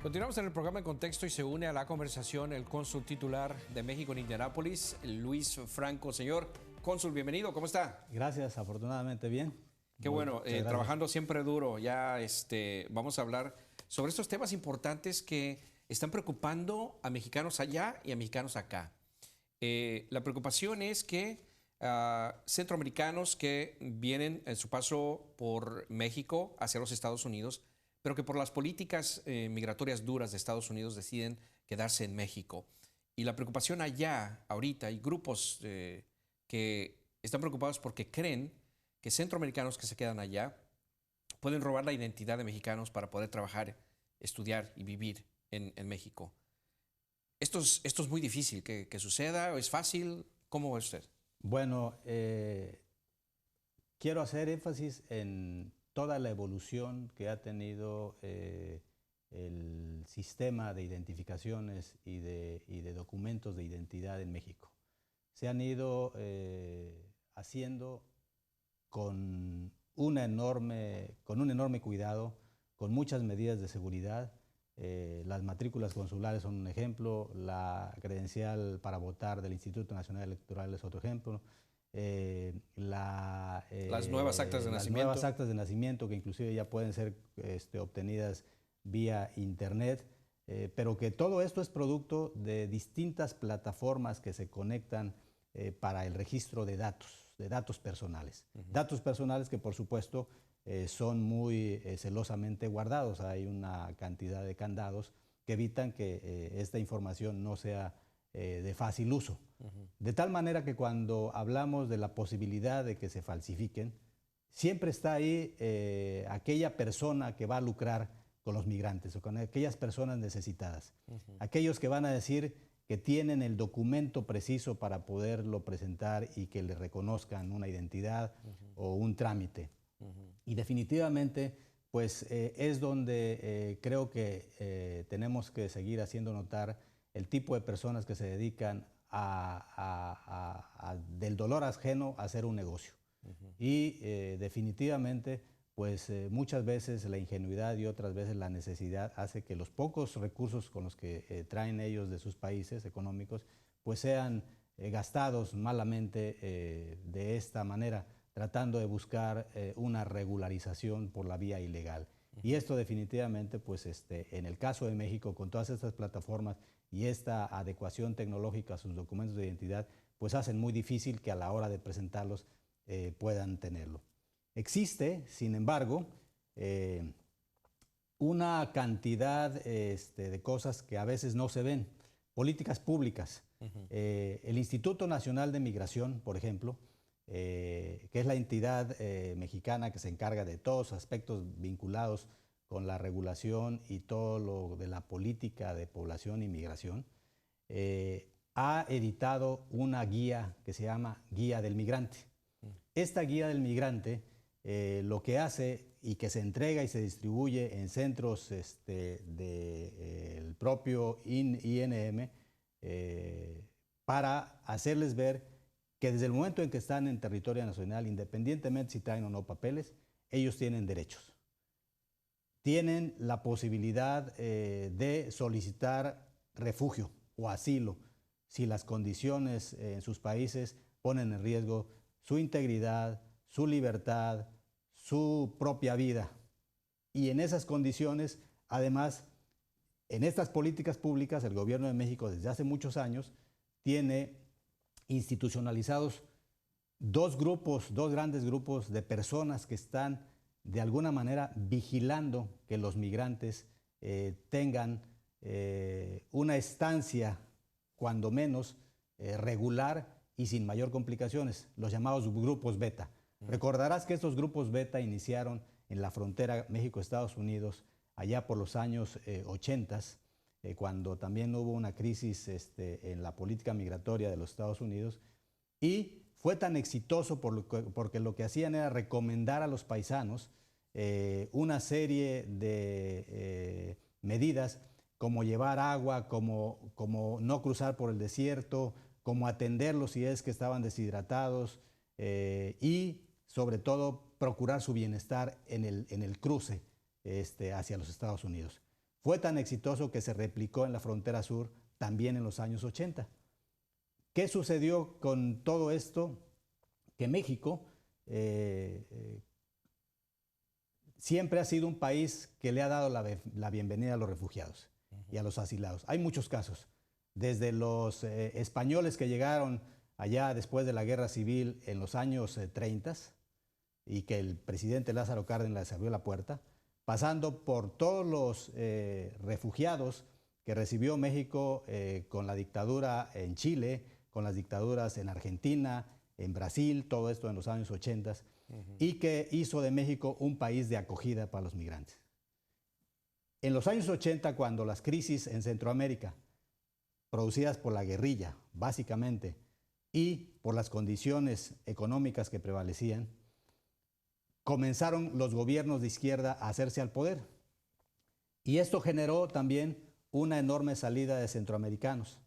Continuamos en el programa En Contexto y se une a la conversación el cónsul titular de México en Indianápolis, Luis Franco. Señor cónsul, bienvenido, ¿cómo está? Gracias, afortunadamente bien. Qué bueno, trabajando siempre duro. Ya vamos a hablar sobre estos temas importantes que están preocupando a mexicanos allá y a mexicanos acá. La preocupación es que centroamericanos que vienen en su paso por México hacia los Estados Unidos, pero que por las políticas migratorias duras de Estados Unidos deciden quedarse en México. Y la preocupación allá, ahorita, hay grupos que están preocupados porque creen que centroamericanos que se quedan allá pueden robar la identidad de mexicanos para poder trabajar, estudiar y vivir en México. ¿Esto es muy difícil que suceda? ¿Es fácil? ¿Cómo ve usted? Bueno, quiero hacer énfasis en toda la evolución que ha tenido el sistema de identificaciones y de documentos de identidad en México. Se han ido haciendo con un enorme cuidado, con muchas medidas de seguridad. Las matrículas consulares son un ejemplo, la credencial para votar del Instituto Nacional Electoral es otro ejemplo. Las nuevas actas de nacimiento. Nuevas actas de nacimiento que inclusive ya pueden ser obtenidas vía internet, pero que todo esto es producto de distintas plataformas que se conectan para el registro de datos personales. Datos personales que por supuesto son muy celosamente guardados. Hay una cantidad de candados que evitan que esta información no sea de fácil uso. De tal manera que cuando hablamos de la posibilidad de que se falsifiquen, siempre está ahí aquella persona que va a lucrar con los migrantes o con aquellas personas necesitadas. Aquellos que van a decir que tienen el documento preciso para poderlo presentar y que le reconozcan una identidad o un trámite. Y definitivamente, pues es donde creo que tenemos que seguir haciendo notar el tipo de personas que se dedican del dolor ajeno a hacer un negocio. Y definitivamente, pues muchas veces la ingenuidad y otras veces la necesidad hace que los pocos recursos con los que traen ellos de sus países económicos, pues sean gastados malamente de esta manera, tratando de buscar una regularización por la vía ilegal. Y esto definitivamente, pues en el caso de México, con todas estas plataformas y esta adecuación tecnológica a sus documentos de identidad, pues hacen muy difícil que a la hora de presentarlos puedan tenerlo. Existe, sin embargo, una cantidad de cosas que a veces no se ven. Políticas públicas. El Instituto Nacional de Migración, por ejemplo, que es la entidad mexicana que se encarga de todos los aspectos vinculados con la regulación y todo lo de la política de población y migración, ha editado una guía que se llama Guía del Migrante. Esta Guía del Migrante lo que hace y que se entrega y se distribuye en centros del propio INM para hacerles ver que desde el momento en que están en territorio nacional, independientemente si traen o no papeles, ellos tienen derechos. Tienen la posibilidad de solicitar refugio o asilo si las condiciones en sus países ponen en riesgo su integridad, su libertad, su propia vida. Y en esas condiciones, además, en estas políticas públicas, el gobierno de México desde hace muchos años tiene institucionalizados dos grandes grupos de personas que están de alguna manera vigilando que los migrantes tengan una estancia, cuando menos, regular y sin mayor complicaciones, los llamados grupos beta. Recordarás que estos grupos beta iniciaron en la frontera México-Estados Unidos allá por los años 80, cuando también hubo una crisis en la política migratoria de los Estados Unidos, y fue tan exitoso porque lo que hacían era recomendar a los paisanos una serie de medidas como llevar agua, como no cruzar por el desierto, como atenderlos si es que estaban deshidratados y sobre todo procurar su bienestar en el cruce hacia los Estados Unidos. fue tan exitoso que se replicó en la frontera sur también en los años 80. ¿Qué sucedió con todo esto? Que México siempre ha sido un país que le ha dado la bienvenida a los refugiados y a los asilados. Hay muchos casos, desde los españoles que llegaron allá después de la Guerra Civil en los años 30 y que el presidente Lázaro Cárdenas les abrió la puerta, pasando por todos los refugiados que recibió México con la dictadura en Chile, con las dictaduras en Argentina, en Brasil, todo esto en los años 80, y que hizo de México un país de acogida para los migrantes. En los años 80, cuando las crisis en Centroamérica, producidas por la guerrilla, básicamente, y por las condiciones económicas que prevalecían, comenzaron los gobiernos de izquierda a hacerse al poder. Y esto generó también una enorme salida de centroamericanos.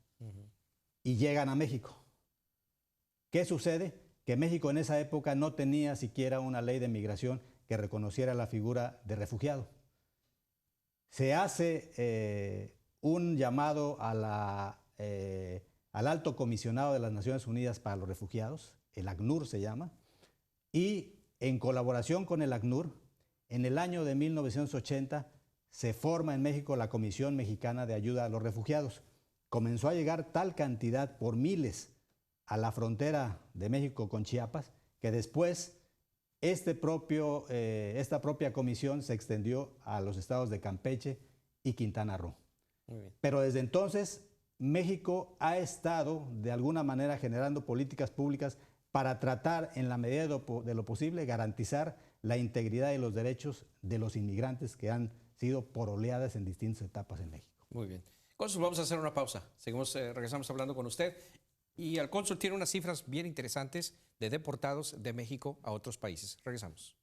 Y llegan a México. ¿Qué sucede? Que México en esa época no tenía siquiera una ley de migración que reconociera la figura de refugiado. Se hace un llamado a al Alto Comisionado de las Naciones Unidas para los Refugiados, el ACNUR se llama, y en colaboración con el ACNUR, en el año de 1980 se forma en México la Comisión Mexicana de Ayuda a los Refugiados. Comenzó a llegar tal cantidad por miles a la frontera de México con Chiapas, que después esta propia comisión se extendió a los estados de Campeche y Quintana Roo. Pero desde entonces México ha estado de alguna manera generando políticas públicas para tratar en la medida de lo posible garantizar la integridad y los derechos de los inmigrantes que han sido por oleadas en distintas etapas en México. Muy bien. Cónsul, vamos a hacer una pausa. Seguimos, regresamos hablando con usted. Y el cónsul tiene unas cifras bien interesantes de deportados de México a otros países. Regresamos.